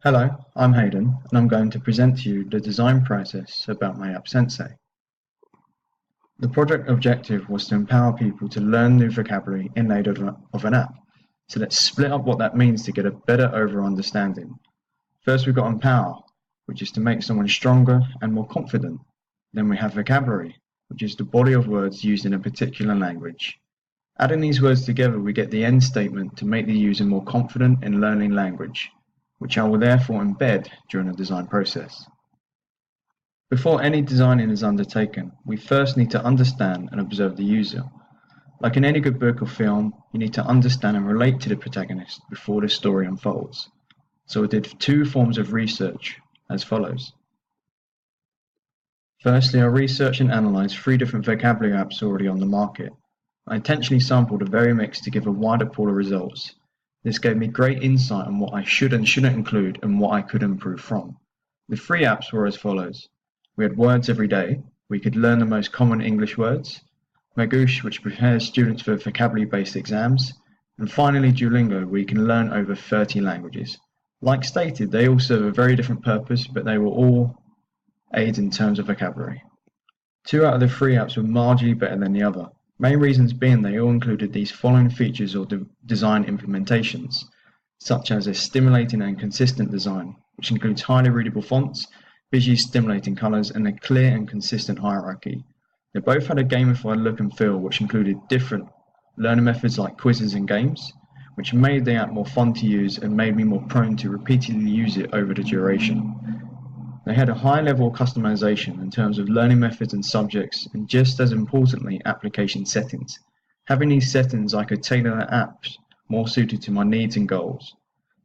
Hello, I'm Hayden, and I'm going to present to you the design process about my app Sensai. The project objective was to empower people to learn new vocabulary innate of an app. So let's split up what that means to get a better overall understanding. First we've got empower, which is to make someone stronger and more confident. Then we have vocabulary, which is the body of words used in a particular language. Adding these words together, we get the end statement to make the user more confident in learning language, which I will therefore embed during the design process. Before any designing is undertaken, we first need to understand and observe the user. Like in any good book or film, you need to understand and relate to the protagonist before the story unfolds. So I did two forms of research as follows. Firstly, I researched and analysed 3 different vocabulary apps already on the market. I intentionally sampled a very mix to give a wider pool of results. This gave me great insight on what I should and shouldn't include and what I could improve from. The 3 apps were as follows. We had Words Every Day. We could learn the most common English words. Magoosh, which prepares students for vocabulary-based exams. And finally, Duolingo, where you can learn over 30 languages. Like stated, they all serve a very different purpose, but they will all aid in terms of vocabulary. 2 out of the 3 apps were marginally better than the other. Main reasons being they all included these following features or design implementations, such as a stimulating and consistent design, which includes highly readable fonts, visually stimulating colors, and a clear and consistent hierarchy. They both had a gamified look and feel, which included different learning methods like quizzes and games, which made the app more fun to use and made me more prone to repeatedly use it over the duration. They had a high level of customization in terms of learning methods and subjects, and just as importantly, application settings. Having these settings, I could tailor the apps more suited to my needs and goals,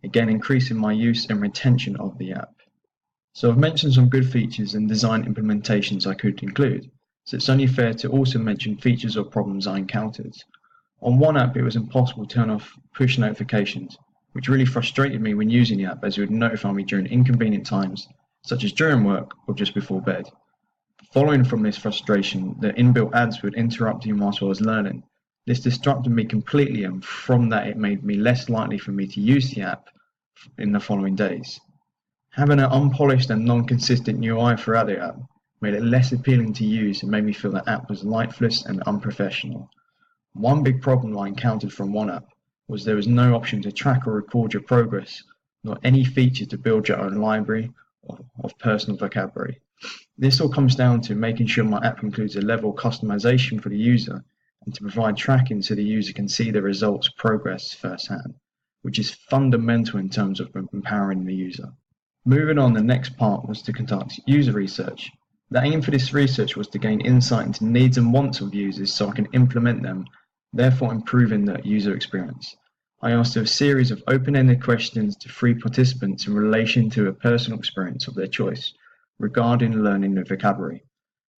again increasing my use and retention of the app. So I've mentioned some good features and design implementations I could include, so it's only fair to also mention features or problems I encountered. On one app, it was impossible to turn off push notifications, which really frustrated me when using the app, as it would notify me during inconvenient times, such as during work or just before bed. Following from this frustration, the inbuilt ads would interrupt you whilst I was learning. This distracted me completely, and from that it made me less likely for me to use the app in the following days. Having an unpolished and non-consistent UI throughout the app made it less appealing to use and made me feel the app was lifeless and unprofessional. One big problem I encountered from one app was there was no option to track or record your progress, nor any feature to build your own library of personal vocabulary. This all comes down to making sure my app includes a level of customization for the user and to provide tracking so the user can see the results progress firsthand, which is fundamental in terms of empowering the user. Moving on, the next part was to conduct user research. The aim for this research was to gain insight into needs and wants of users so I can implement them, therefore improving the user experience. I asked a series of open-ended questions to 3 participants in relation to a personal experience of their choice regarding learning the vocabulary.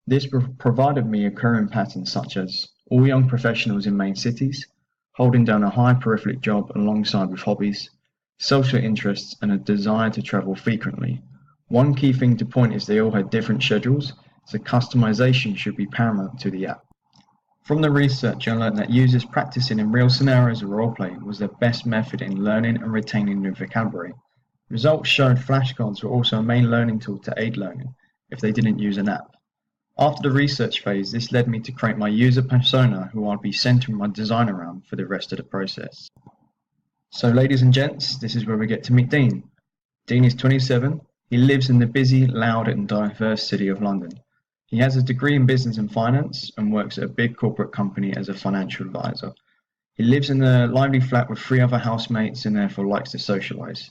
This provided me occurring patterns such as all young professionals in main cities, holding down a high prolific job alongside with hobbies, social interests, and a desire to travel frequently. One key thing to point is they all had different schedules, so customization should be paramount to the app. From the research, I learned that users practicing in real scenarios of roleplay was the best method in learning and retaining new vocabulary. Results showed flashcards were also a main learning tool to aid learning if they didn't use an app. After the research phase, this led me to create my user persona who I'd be centering my design around for the rest of the process. So ladies and gents, this is where we get to meet Dean. Dean is 27. He lives in the busy, loud and diverse city of London. He has a degree in business and finance and works at a big corporate company as a financial advisor. He lives in a lively flat with 3 other housemates and therefore likes to socialise,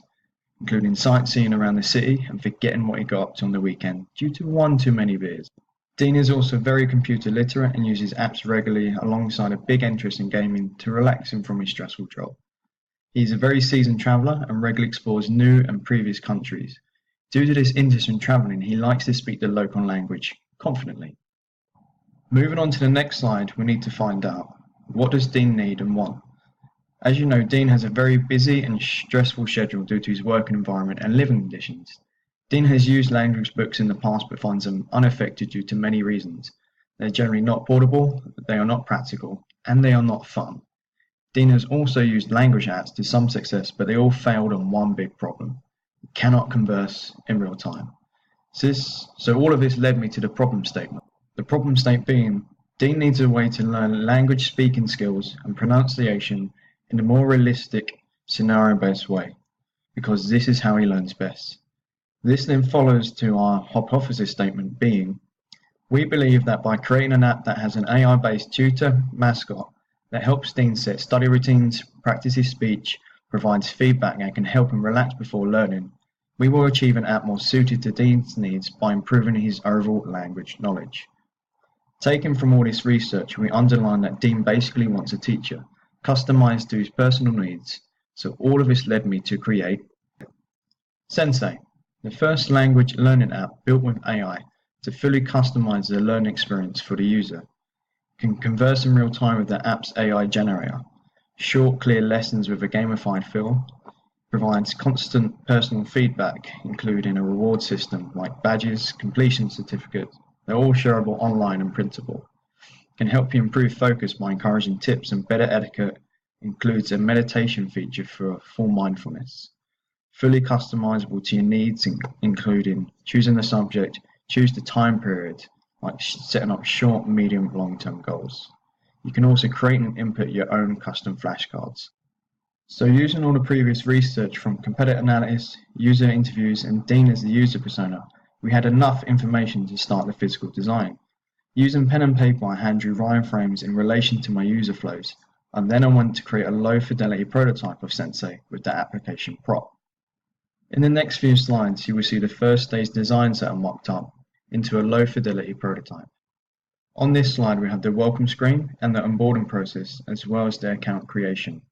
including sightseeing around the city and forgetting what he got up to on the weekend due to 1 too many beers. Dean is also very computer literate and uses apps regularly alongside a big interest in gaming to relax him from his stressful job. He is a very seasoned traveller and regularly explores new and previous countries. Due to this interest in travelling, he likes to speak the local language confidently. Moving on to the next slide, we need to find out, what does Dean need and want? As you know, Dean has a very busy and stressful schedule due to his work environment and living conditions. Dean has used language books in the past but finds them unaffected due to many reasons. They're generally not portable, they are not practical, and they are not fun. Dean has also used language apps to some success, but they all failed on one big problem. It cannot converse in real time. So all of this led me to the problem statement. The problem statement being, Dean needs a way to learn language speaking skills and pronunciation in a more realistic, scenario-based way, because this is how he learns best. This then follows to our hypothesis statement being, we believe that by creating an app that has an AI-based tutor mascot that helps Dean set study routines, practice his speech, provides feedback and can help him relax before learning, we will achieve an app more suited to Dean's needs by improving his overall language knowledge. Taken from all this research, we underline that Dean basically wants a teacher, customized to his personal needs, so all of this led me to create Sensai, the first language learning app built with AI to fully customize the learning experience for the user. Can converse in real time with the app's AI generator, short, clear lessons with a gamified feel, provides constant personal feedback, including a reward system like badges, completion certificates. They're all shareable online and printable. Can help you improve focus by encouraging tips and better etiquette, includes a meditation feature for full mindfulness. Fully customizable to your needs, including choosing the subject, choose the time period, like setting up short, medium, long-term goals. You can also create and input your own custom flashcards. So using all the previous research from competitor analysis, user interviews, and Dean as the user persona, we had enough information to start the physical design. Using pen and paper, I hand drew wireframes in relation to my user flows, and then I went to create a low-fidelity prototype of Sensei with the application prop. In the next few slides, you will see the first stage design set mocked up into a low-fidelity prototype. On this slide, we have the welcome screen and the onboarding process, as well as the account creation.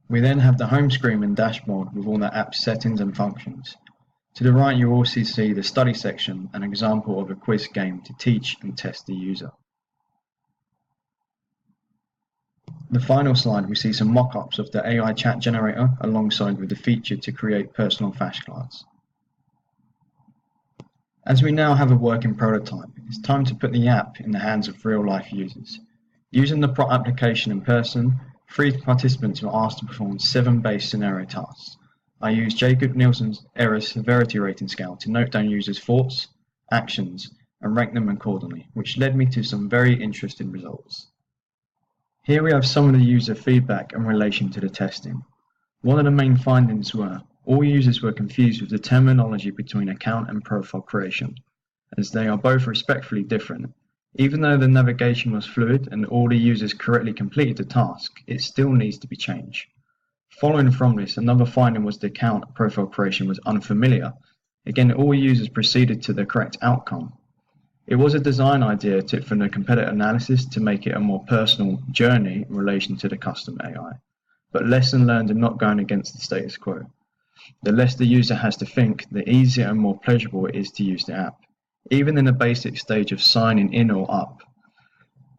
We then have the home screen and dashboard with all the app settings and functions. To the right, you also see the study section, an example of a quiz game to teach and test the user. The final slide, we see some mock-ups of the AI chat generator alongside with the feature to create personal flashcards. As we now have a working prototype, it's time to put the app in the hands of real-life users. Using the prop application in person, 3 participants were asked to perform 7 base scenario tasks. I used Jacob Nielsen's error severity rating scale to note down users' thoughts, actions, and rank them accordingly, which led me to some very interesting results. Here we have some of the user feedback in relation to the testing. One of the main findings were, all users were confused with the terminology between account and profile creation, as they are both respectfully different. Even though the navigation was fluid and all the users correctly completed the task, it still needs to be changed. Following from this, another finding was the account profile creation was unfamiliar. Again, all users proceeded to the correct outcome. It was a design idea from the competitor analysis to make it a more personal journey in relation to the custom AI, but lesson learned in not going against the status quo. The less the user has to think, the easier and more pleasurable it is to use the app, even in the basic stage of signing in or up.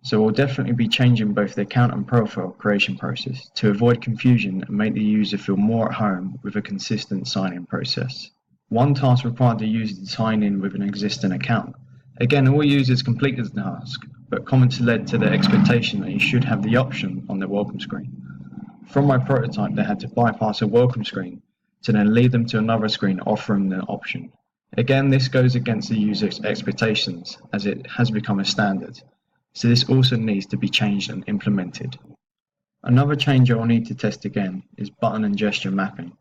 So we'll definitely be changing both the account and profile creation process to avoid confusion and make the user feel more at home with a consistent sign-in process. One task required the user to sign in with an existing account. Again, all users completed the task, but comments led to the expectation that you should have the option on the welcome screen. From my prototype, they had to bypass a welcome screen to then lead them to another screen offering the option. Again, this goes against the user's expectations as it has become a standard, so this also needs to be changed and implemented. Another change I will need to test again is button and gesture mapping.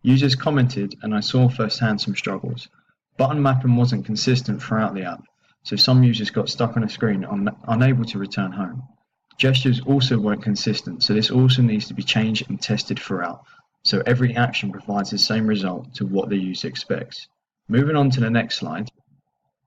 Users commented and I saw firsthand some struggles. Button mapping wasn't consistent throughout the app, so some users got stuck on a screen unable to return home. Gestures also weren't consistent, so this also needs to be changed and tested throughout, so every action provides the same result to what the user expects. Moving on to the next slide.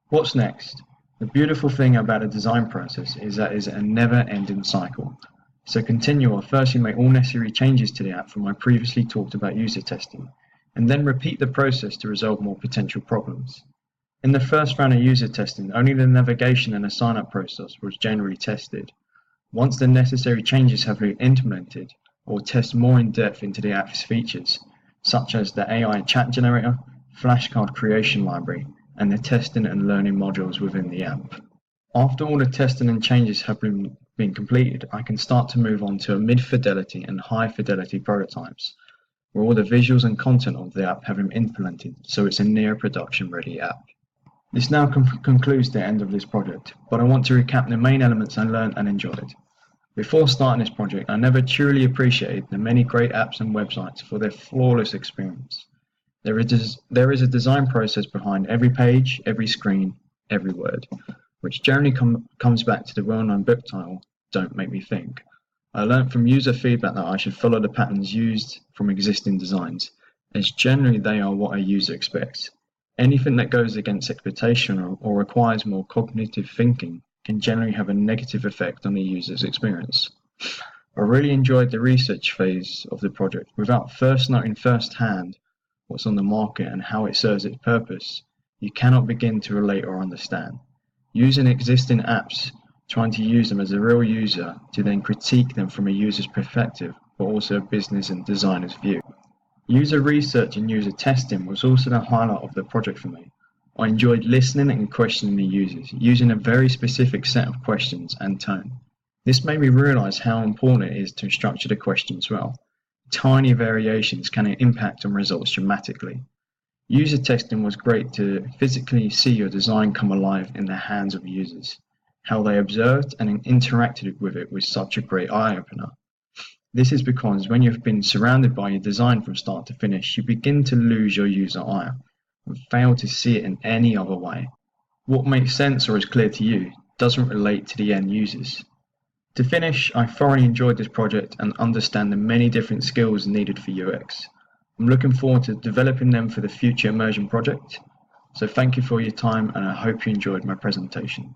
What's next? The beautiful thing about the design process is that it's a never-ending cycle. So continue or firstly make all necessary changes to the app from my previously talked about user testing, and then repeat the process to resolve more potential problems. In the first round of user testing, only the navigation and the sign-up process was generally tested. Once the necessary changes have been implemented, we'll test more in depth into the app's features, such as the AI chat generator, flashcard creation library, and the testing and learning modules within the app. After all the testing and changes have been been completed, I can start to move on to a mid-fidelity and high-fidelity prototypes, where all the visuals and content of the app have been implemented, so it's a near production-ready app. This now concludes the end of this project, but I want to recap the main elements I learned and enjoyed. Before starting this project, I never truly appreciated the many great apps and websites for their flawless experience. There is a design process behind every page, every screen, every word, which generally comes back to the well-known book title, Don't Make Me Think. I learned from user feedback that I should follow the patterns used from existing designs, as generally they are what a user expects. Anything that goes against expectation or requires more cognitive thinking can generally have a negative effect on the user's experience. I really enjoyed the research phase of the project. Without first noting firsthand what's on the market and how it serves its purpose, you cannot begin to relate or understand. Using existing apps, trying to use them as a real user to then critique them from a user's perspective, but also a business and designer's view. User research and user testing was also the highlight of the project for me. I enjoyed listening and questioning the users, using a very specific set of questions and tone. This made me realise how important it is to structure the questions well. Tiny variations can impact on results dramatically. User testing was great to physically see your design come alive in the hands of users. How they observed and interacted with it was such a great eye-opener. This is because when you've been surrounded by your design from start to finish, you begin to lose your user eye and fail to see it in any other way. What makes sense or is clear to you doesn't relate to the end users. To finish, I thoroughly enjoyed this project and understand the many different skills needed for UX. I'm looking forward to developing them for the future immersion project. So thank you for your time and I hope you enjoyed my presentation.